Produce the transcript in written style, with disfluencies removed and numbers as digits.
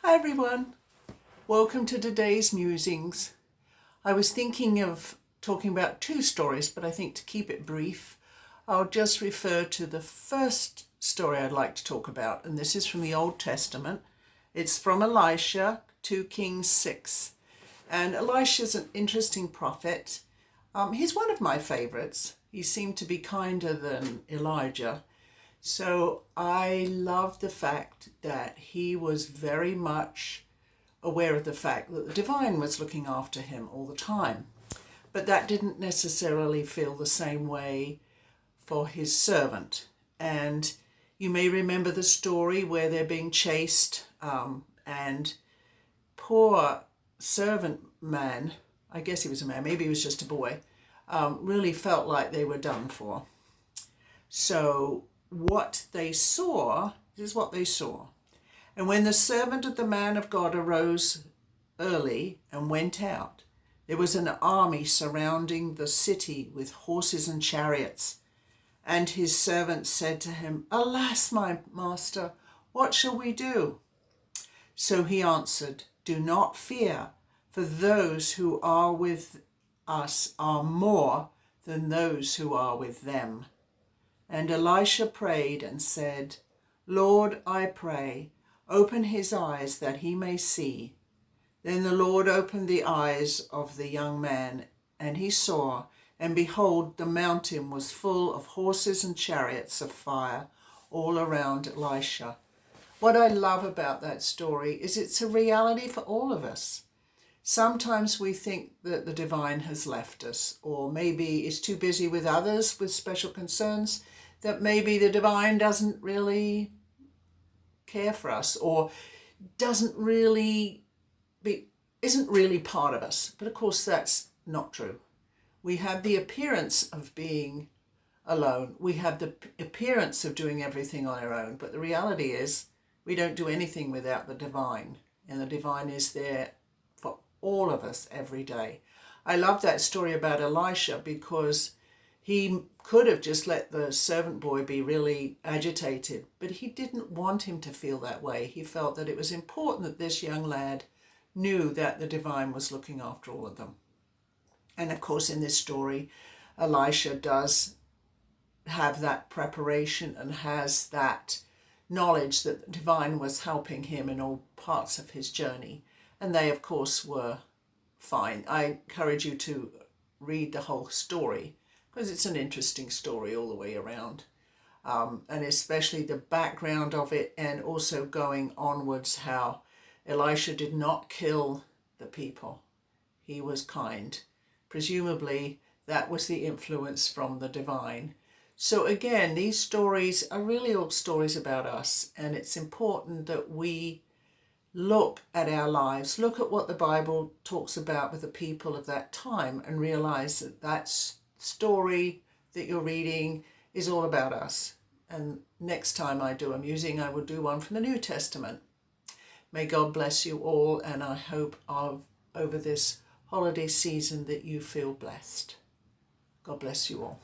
Hi everyone, welcome to today's musings. I was thinking of talking about two stories, but I think to keep it brief, I'll just refer to the first story I'd like to talk about, and this is from the Old Testament. It's from Elisha, 2 Kings 6. And Elisha's an interesting prophet. He's one of my favorites. He seemed to be kinder than Elijah. So I love the fact that he was very much aware of the fact that the divine was looking after him all the time. But that didn't necessarily feel the same way for his servant. And you may remember the story where they're being chased and poor servant man, I guess he was a man, maybe he was just a boy, really felt like they were done for. So what they saw, this is what they saw. And when the servant of the man of God arose early and went out, there was an army surrounding the city with horses and chariots. And his servant said to him, "Alas, my master, what shall we do?" So he answered, "Do not fear, for those who are with us are more than those who are with them." And Elisha prayed and said, "Lord, I pray, open his eyes that he may see." Then the Lord opened the eyes of the young man, and he saw, and behold, the mountain was full of horses and chariots of fire all around Elisha. What I love about that story is it's a reality for all of us. Sometimes we think that the divine has left us, or maybe is too busy with others with special concerns, that maybe the divine doesn't really care for us, or isn't really part of us. But of course that's not true. We have the appearance of being alone. We have the appearance of doing everything on our own, but the reality is we don't do anything without the divine, and the divine is there for all of us every day. I love that story about Elisha because he could have just let the servant boy be really agitated, but he didn't want him to feel that way. He felt that it was important that this young lad knew that the divine was looking after all of them. And of course, in this story, Elisha does have that preparation and has that knowledge that the divine was helping him in all parts of his journey. And they, of course, were fine. I encourage you to read the whole story because it's an interesting story all the way around. And especially the background of it, and also going onwards how Elisha did not kill the people. He was kind. Presumably that was the influence from the divine. So again, these stories are really all stories about us, and it's important that we look at our lives, look at what the Bible talks about with the people of that time, and realize that that story that you're reading is all about us. And next time I do a musing, I will do one from the New Testament. May God bless you all, and I hope over this holiday season that you feel blessed. God bless you all.